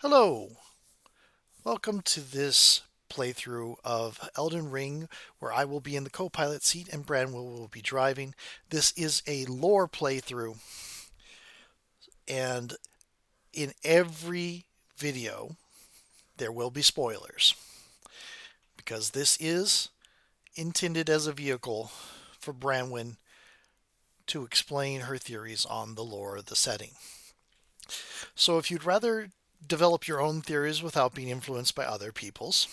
Hello, welcome to this playthrough of Elden Ring, where I will be in the co-pilot seat and Branwell will be driving. This is a lore playthrough, and in every video there will be spoilers, because this is intended as a vehicle for Branwyn to explain her theories on the lore of the setting. So if you'd rather develop your own theories without being influenced by other people's,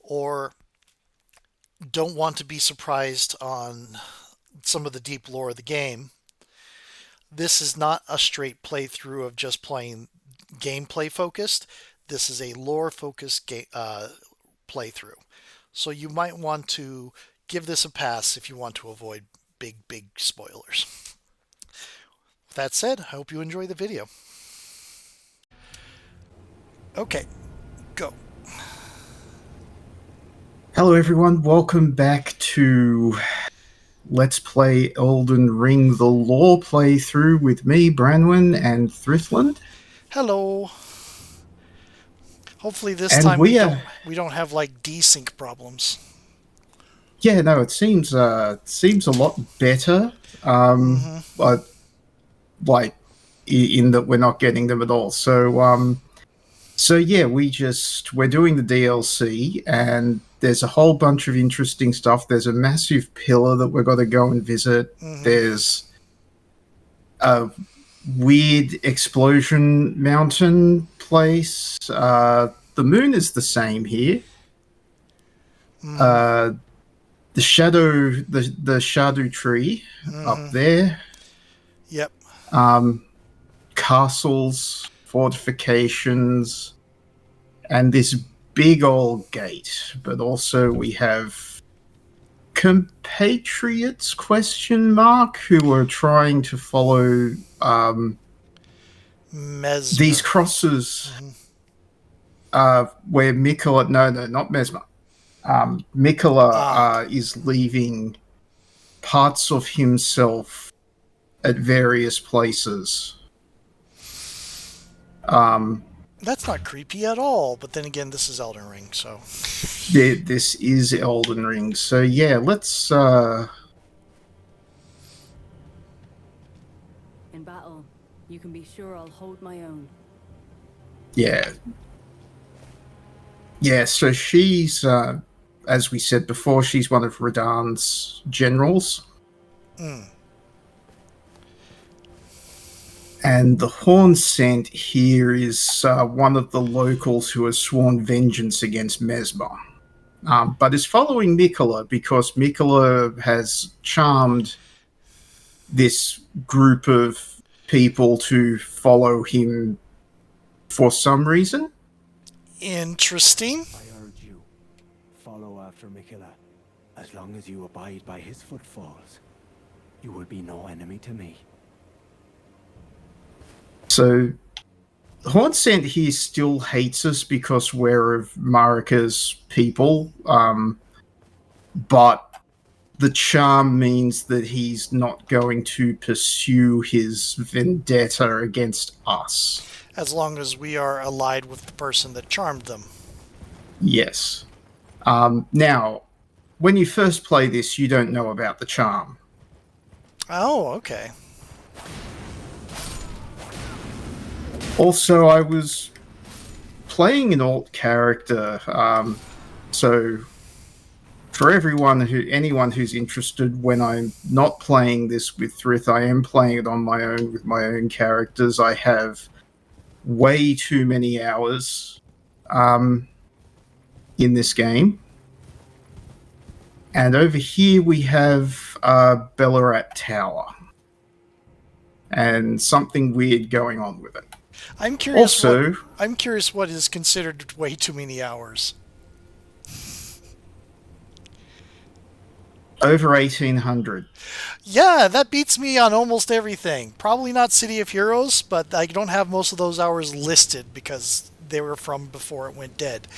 or don't want to be surprised on some of the deep lore of the game, this is not a straight playthrough of just playing gameplay focused. This is a lore focused playthrough. So you might want to give this a pass if you want to avoid big spoilers. With that said, I hope you enjoy the video. Okay, go. Hello everyone, welcome back to Let's Play Elden Ring, the lore playthrough with me, Branwyn, and Thrythlind. Hello. Hopefully this And time we we don't are, we don't have like desync problems. yeah, no, it seems a lot better, Mm-hmm. but like in that we're not getting them at all. So yeah, we're doing the DLC, and there's a whole bunch of interesting stuff. There's a massive pillar that we've got to go and visit. Mm-hmm. There's a weird explosion mountain place. The moon is the same here. Mm-hmm. Uh, the shadow tree up Mm-hmm. there. Yep. Um, Castles, fortifications, and this big old gate. But also we have compatriots question mark who are trying to follow these Mesmer. crosses Mm-hmm. where Mikola, no, not Mesmer. Mikola Ah, is leaving parts of himself at various places. Um, that's not creepy at all. But then again, this is Elden Ring, so. this is Elden Ring, so yeah, let's. In battle, you can be sure I'll hold my own. Yeah, yeah. So she's, as we said before, she's one of Radahn's generals. Mm. And the Horn Scent here is one of the locals who has sworn vengeance against Mesmer. But is following Mikola because Mikola has charmed this group of people to follow him for some reason. Interesting. I urge you, follow after Mikola. As long as you abide by his footfalls, you will be no enemy to me. So Horn Scent here still hates us because we're of Marika's people, but the charm means that he's not going to pursue his vendetta against us. As long as we are allied with the person that charmed them. Yes. Now, when you first play this, you don't know about the charm. Oh, okay. Also, I was playing an alt character, so for anyone who's interested, when I'm not playing this with Thrith, I am playing it on my own with my own characters. I have way too many hours in this game. And over here we have Bellarat Tower. And something weird going on with it. I'm curious Also, what is considered way too many hours. over 1800. Yeah, that beats me on almost everything. Probably not City of Heroes, but I don't have most of those hours listed because they were from before it went dead.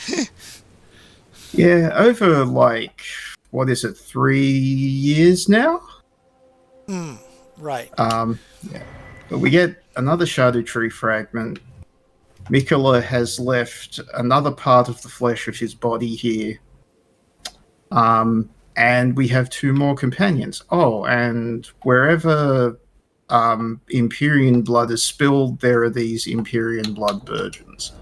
Yeah, over like, what is it, 3 years now? Right. Yeah. But we get another Shadow Tree fragment. Mikola has left another part of the flesh of his body here. And we have 2 more companions. Oh, and wherever Empyrean blood is spilled, there are these Empyrean blood virgins.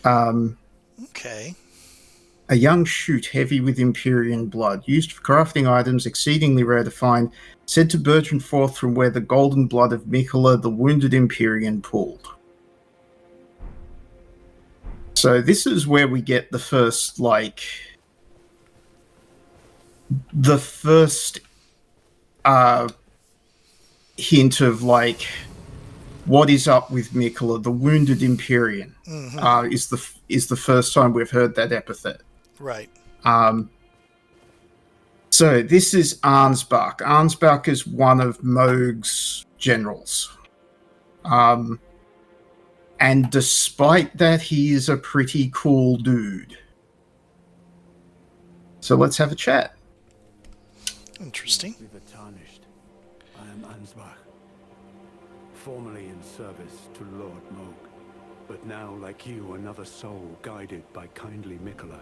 Okay. A young shoot heavy with Empyrean blood, used for crafting items exceedingly rare to find, said to burgeon forth from where the golden blood of Mikola, the wounded Empyrean, pooled. So this is where we get the first, hint of, what is up with Mikola, the wounded Empyrean, is the first time we've heard that epithet. Right. So this is Arnsbach. Arnsbach is one of Moog's generals. And despite that, he is a pretty cool dude. So let's have a chat. Interesting. Be the tarnished. I am Ansbach, formerly in service to Lord Moog, but now, like you, another soul guided by kindly Mikola.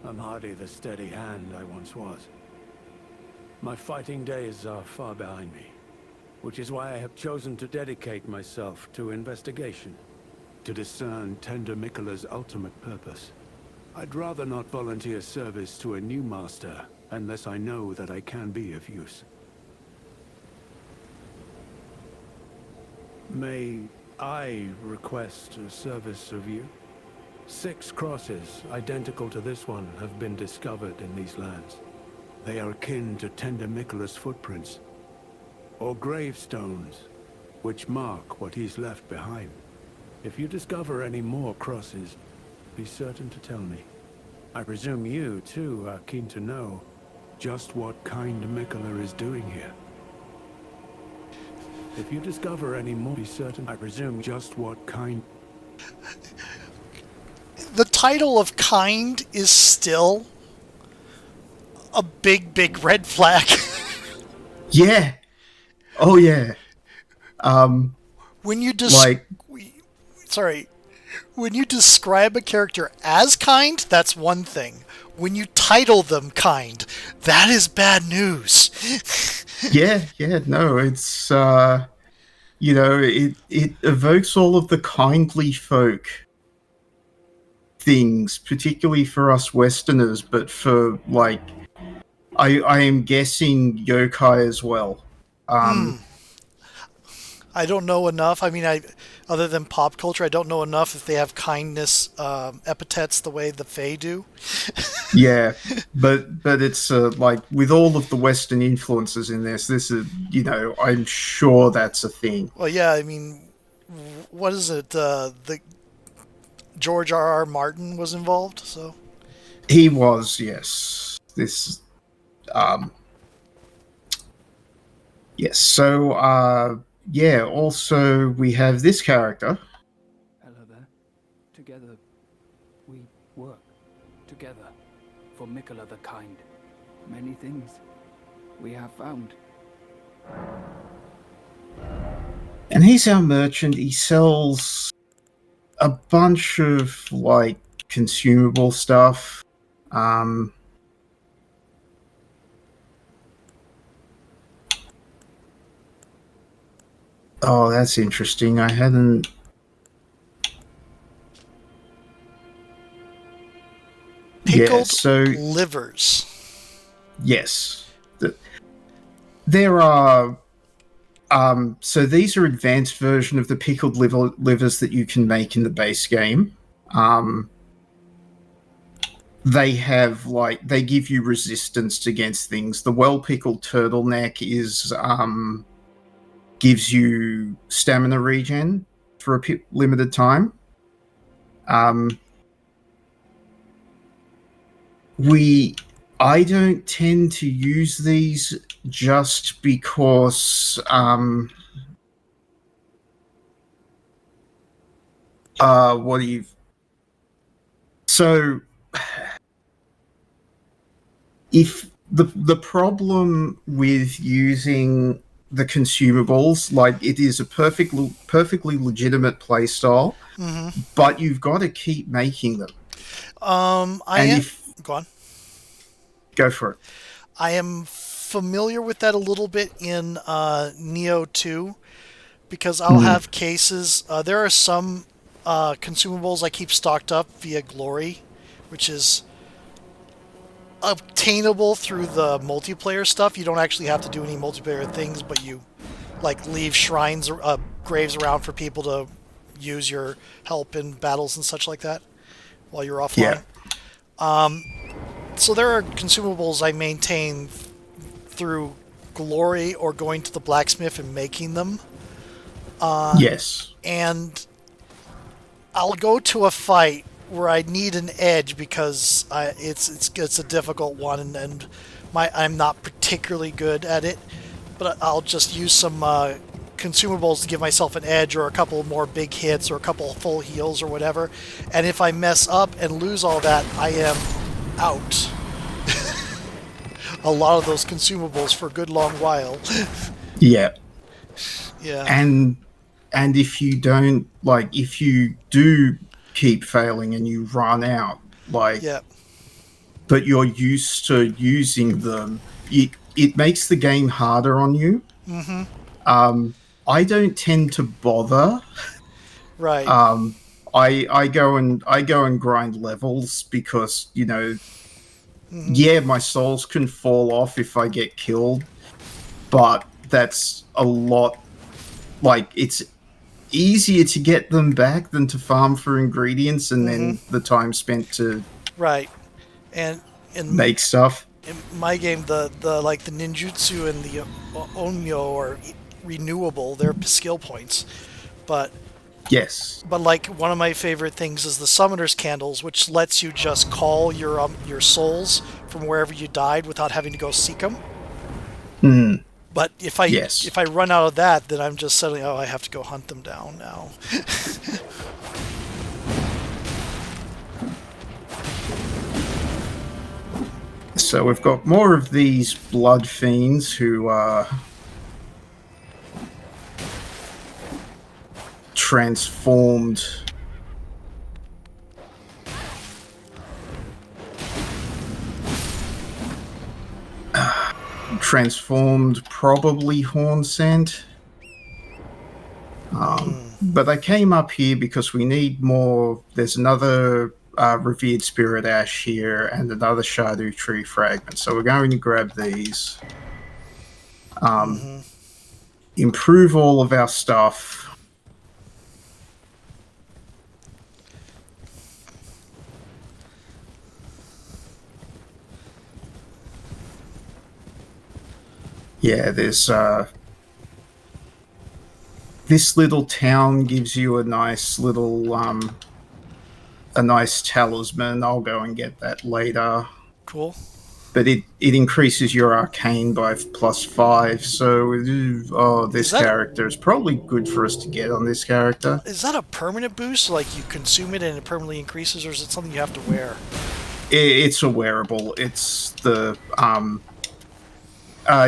I'm hardly the steady hand I once was. My fighting days are far behind me, which is why I have chosen to dedicate myself to investigation, to discern tender Mikola's ultimate purpose. I'd rather not volunteer service to a new master unless I know that I can be of use. May I request a service of you? 6 crosses identical to this one have been discovered in these lands. They are akin to tender Mikola's footprints, or gravestones, which mark what he's left behind. If you discover any more crosses, be certain to tell me. I presume you, too, are keen to know just what kind Mikola is doing here. If you discover any more, be certain. I presume just what kind... The title of kind is still a big, big red flag. Yeah. Oh, yeah. When you when you describe a character as kind, that's one thing. When you title them kind, that is bad news. Yeah, no, it's, it evokes all of the kindly folk things, particularly for us Westerners, but for, I am guessing yokai as well. I don't know enough. I mean, other than pop culture, I don't know enough if they have kindness epithets the way the Fae do. Yeah, but it's with all of the Western influences in this is, I'm sure that's a thing. Well, yeah, I mean, what is it? The George R.R. Martin was involved, so He was, yes. Yes. So, also we have this character. Hello there. Together, we work. Together, for Mikola the Kind. Many things we have found. And he's our merchant. He sells a bunch of, consumable stuff. Oh, that's interesting. I hadn't... pickled livers. Yes. There are... so these are advanced version of the pickled livers that you can make in the base game. They have, they give you resistance against things. The well-pickled turtleneck gives you stamina regen for a limited time. I don't tend to use these just because so if the problem with using the consumables. Like, it is a perfectly legitimate playstyle, but you've got to keep making them. I And am. if Go on. go for it. I am familiar with that a little bit in Neo 2 because I'll have cases. There are some consumables I keep stocked up via Glory, which is obtainable through the multiplayer stuff. You don't actually have to do any multiplayer things, but you like leave shrines, graves around for people to use your help in battles and such like that while you're Yeah. offline. So there are consumables I maintain through Glory or going to the blacksmith and making them. Yes. And I'll go to a fight where I need an edge because it's a difficult one, and I'm not particularly good at it. But I'll just use some consumables to give myself an edge, or a couple more big hits, or a couple full heals, or whatever. And if I mess up and lose all that, I am out. A lot of those consumables for a good long while. Yeah. Yeah. And if you don't, like, if you do keep failing and you run out, like, Yeah. but you're used to using them, it makes the game harder on you. I don't tend to bother. Right. I go and grind levels because, you know, yeah, my souls can fall off if I get killed, but that's a lot. Like, it's easier to get them back than to farm for ingredients and then the time spent to Right. And in make stuff. in my game, the like the ninjutsu and the onmyo are renewable. They're skill points, but Yes. like one of my favorite things is the summoner's candles, which lets you just call your souls from wherever you died without having to go seek them. But if I run out of that, then I'm just suddenly, I have to go hunt them down now. So we've got more of these blood fiends who are transformed. Transformed, probably horn scent. But I came up here because we need more. There's another revered spirit ash here and another Shardu tree fragment. So we're going to grab these. Improve all of our stuff. Yeah, there's this little town gives you a nice little a nice talisman. I'll go and get that later. Cool. But it increases your arcane by +5. So this character is probably good for us to get on this character. Is that a permanent boost? Like you consume it and it permanently increases, or is it something you have to wear? It's a wearable. It's the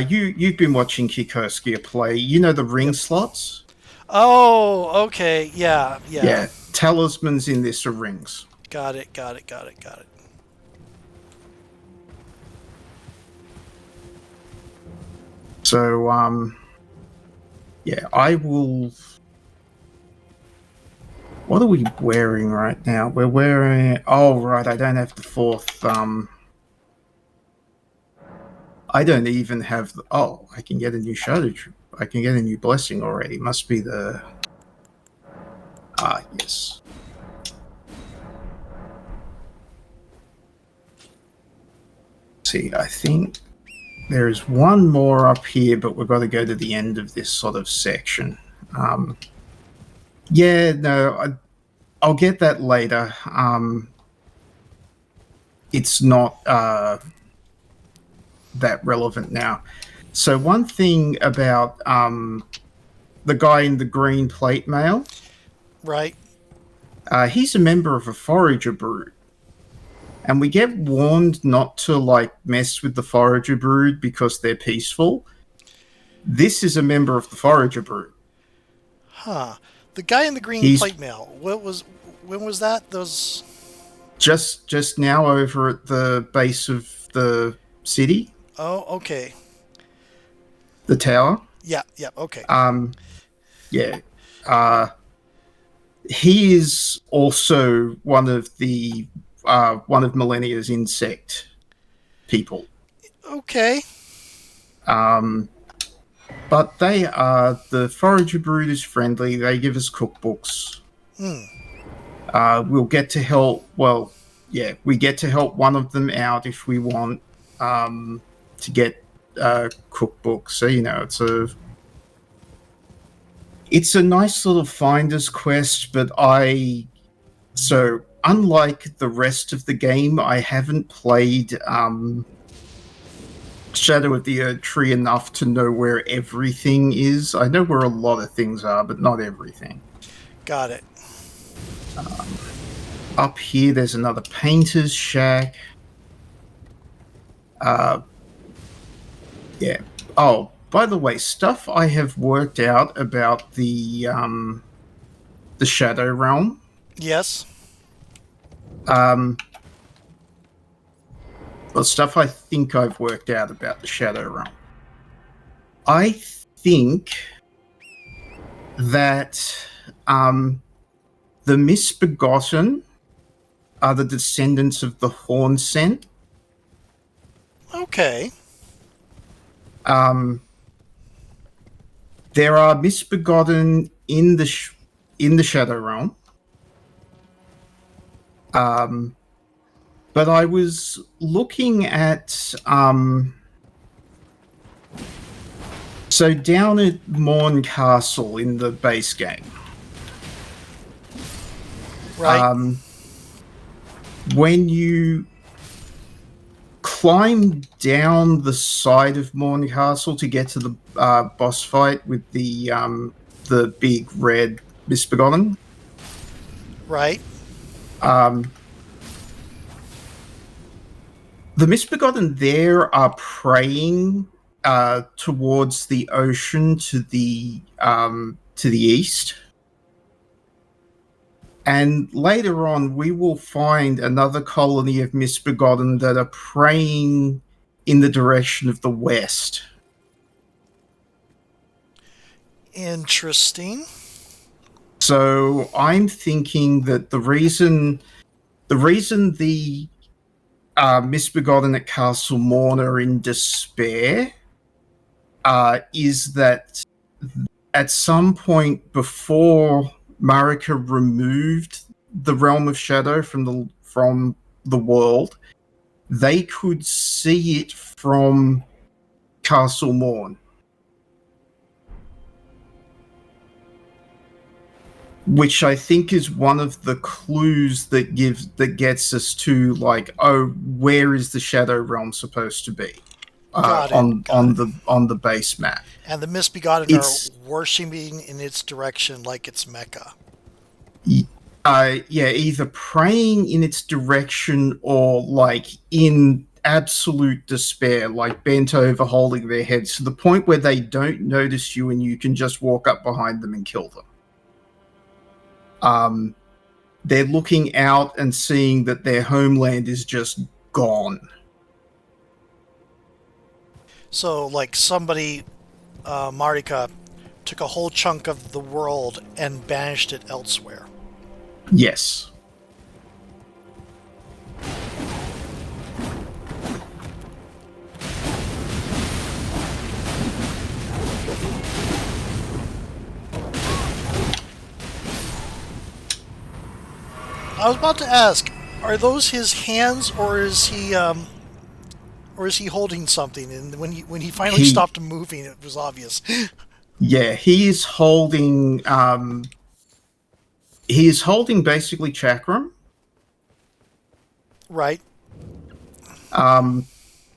you've been watching Kikosuke play. You know the ring slots? Oh, okay. Yeah. Yeah. Talismans in this are rings. Got it. So, yeah, I will... What are we wearing right now? We're wearing... Oh, right, I don't have the fourth... I don't even have... Oh, I can get a new shadow... I can get a new blessing already. Must be the... Ah, yes. See, I think there's one more up here, but we've got to go to the end of this sort of section. Yeah, no, I'll get that later. It's not that relevant now. So one thing about the guy in the green plate mail, Right. He's a member of a forager brood. And we get warned not to, like, mess with the forager brood because they're peaceful. This is a member of the Forager Brood. Huh. The guy in the green He's plate mail. When was that? Those. just now over at the base of the city, Oh, okay. the tower. Yeah, yeah, okay. Yeah. Uh, he is also one of Millennia's insect people. Okay. Um, but the Forager Brood is friendly. They give us cookbooks. Hmm. We'll get to help. Well, yeah, we get to help one of them out if we want to get cookbooks. So it's a nice little finder's quest. But unlike the rest of the game, I haven't played Shadow of the Erd Tree enough to know where everything is. I know where a lot of things are, but not everything. Got it. Up here, there's another painter's shack. Yeah. Oh, by the way, stuff I have worked out about the Shadow Realm. Yes. Well, stuff I think I've worked out about the Shadow Realm. I think that the Misbegotten are the descendants of the Horn Scent. Okay. There are Misbegotten in the Shadow Realm. But I was looking at so down at Morn Castle in the base game. Right. When you climb down the side of Morn Castle to get to the boss fight with the big red Misbegotten. Right. The Misbegotten there are praying towards the ocean to the east. And later on, we will find another colony of Misbegotten that are praying in the direction of the west. Interesting. So I'm thinking that the reason the Misbegotten at Castle Morn are in despair is that at some point before Marika removed the Realm of Shadow from the world, they could see it from Castle Morn. Which I think is one of the clues that gets us to where is the Shadow Realm supposed to be on the base map. And the Misbegotten are worshiping in its direction like it's Mecca. Either praying in its direction or in absolute despair, bent over, holding their heads to the point where they don't notice you and you can just walk up behind them and kill them. They're looking out and seeing that their homeland is just gone. So, somebody, Marika, took a whole chunk of the world and banished it elsewhere. Yes. I was about to ask, are those his hands, or is he holding something? And when he finally stopped moving, it was obvious. Yeah, he is holding basically chakram. Right.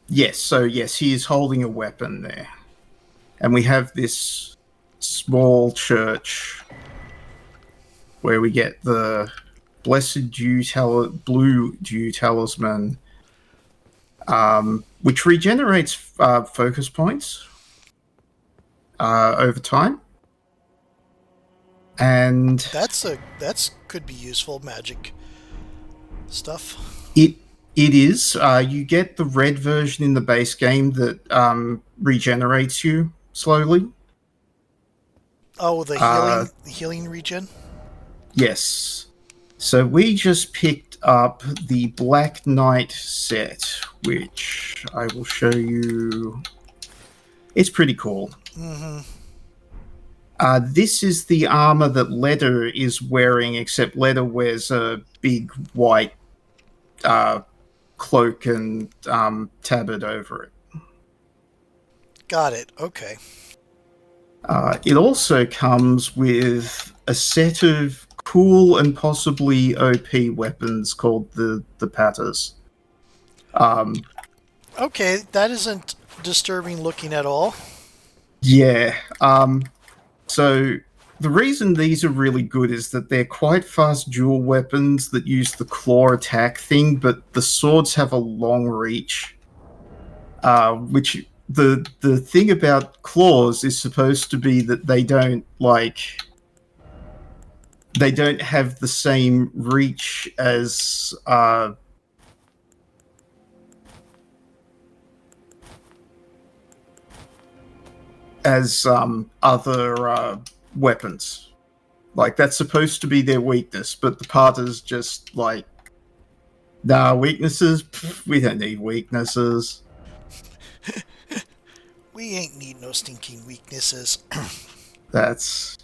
Yes, he is holding a weapon there. And we have this small church where we get the Blessed Blue Dew Talisman, which regenerates focus points. over time. And that's could be useful magic stuff. it it is. You get the red version in the base game that regenerates you slowly. Oh, Uh, the healing regen. yes. So we just picked up the Black Knight set, which I will show you. It's pretty cool. Mm-hmm. This is the armor that Letter is wearing, except Letter wears a big white cloak and tabard over it. Got it. Okay. It also comes with a set of cool and possibly OP weapons called the Patters. Okay, that isn't disturbing looking at all. Yeah. So the reason these are really good is that they're quite fast dual weapons that use the claw attack thing, but the swords have a long reach. Which the thing about claws is supposed to be that they don't have the same reach as other weapons. Like that's supposed to be their weakness, but the Parter's just like, nah, weaknesses. Pff, we don't need weaknesses. We ain't need no stinking weaknesses. That's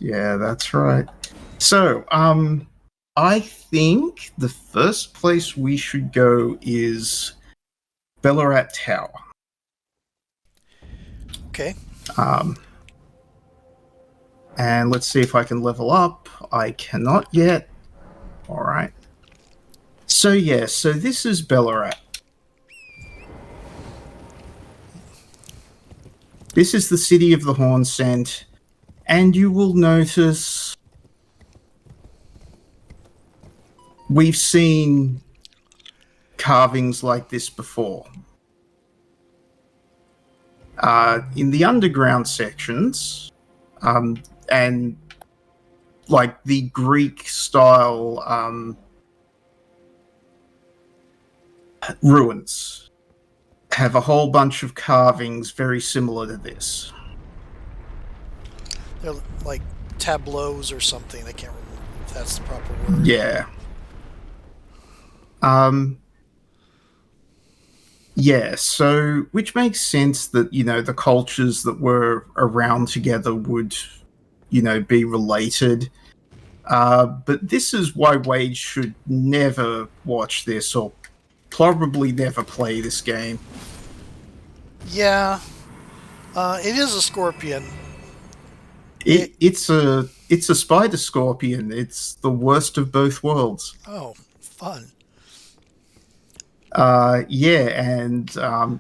right. So, I think the first place we should go is Bellarat Tower. Okay. And let's see if I can level up. I cannot yet. All right. So this is Bellarat. This is the city of the Horn Scent, and you will notice we've seen carvings like this before. In the underground sections, and like the Greek style ruins have a whole bunch of carvings very similar to this. They're like tableaus or something. I can't remember if that's the proper word. Yeah. So which makes sense that, the cultures that were around together would, be related. But this is why Wade should never watch this or probably never play this game. Yeah. It is a scorpion. It's a spider scorpion. It's the worst of both worlds. Oh, fun. And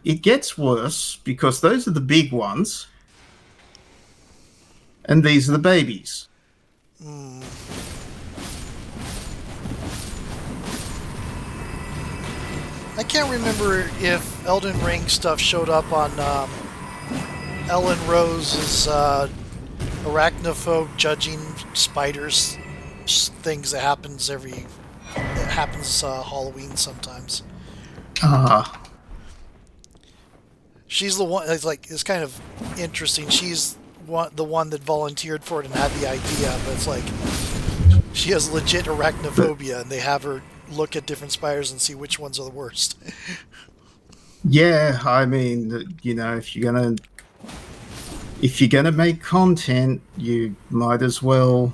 it gets worse because those are the big ones, and these are the babies. I can't remember if Elden Ring stuff showed up on Ellen Rose's arachnophobe judging spiders things that happens Halloween sometimes. She's the one. It's kind of interesting. She's the one that volunteered for it and had the idea, but it's like she has legit arachnophobia, and they have her look at different spiders and see which ones are the worst. Yeah, I mean, if you're gonna make content, you might as well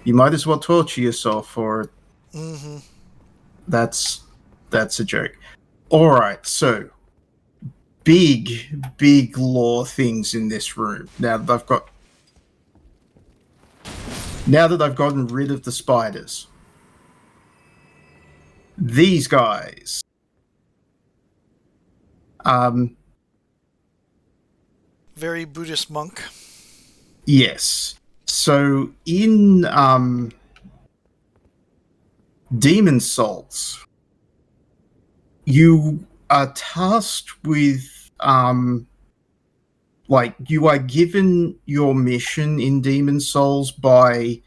torture yourself for it. Mm-hmm. That's a joke. All right, so big lore things in this room. Now that I've gotten rid of the spiders, these guys. Very Buddhist monk. Yes. So in Demon Souls, you are tasked with like you are given your mission in Demon Souls by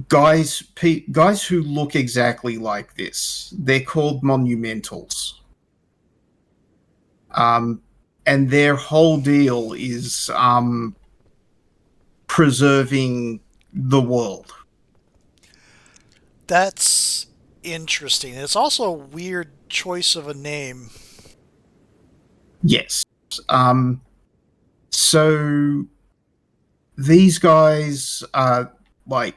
guys who look exactly like this. They're called Monumentals. And their whole deal is preserving the world. That's interesting. It's also a weird choice of a name. Yes. So these guys are like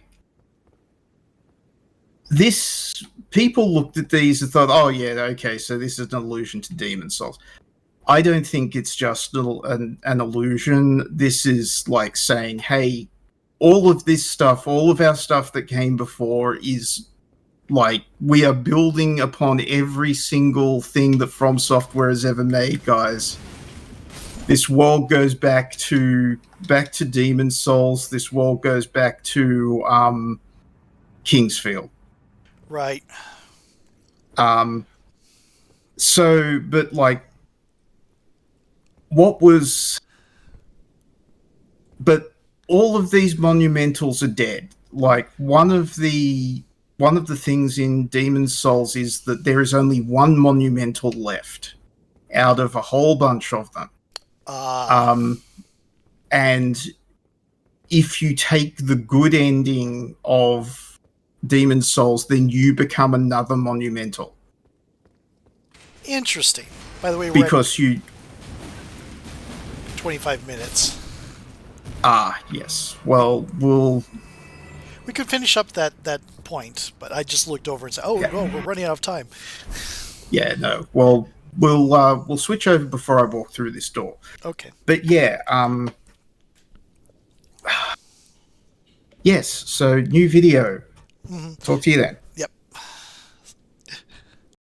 this. People looked at these and thought, "Oh yeah, okay, so this is an allusion to Demon Souls." I don't think it's just an illusion. This is like saying, hey, all of this stuff, all of our stuff that came before is like we are building upon every single thing that From Software has ever made, guys. This world goes back to Demon Souls. This world goes back to Kingsfield. Right. So, but like, what was but all of these monumentals are dead. Like one of the things in Demon's Souls is that there is only one monumental left out of a whole bunch of them. And if you take the good ending of Demon's Souls, then you become another monumental. Interesting. By the way, we're because at 25 minutes. Yes. Well, We could finish up that point, but I just looked over and said, "Oh, yeah. no, we're running out of time." Yeah, no. Well, we'll switch over before I walk through this door. Okay. But yeah, yes. So new video. Mm-hmm. Talk to you then. Yep.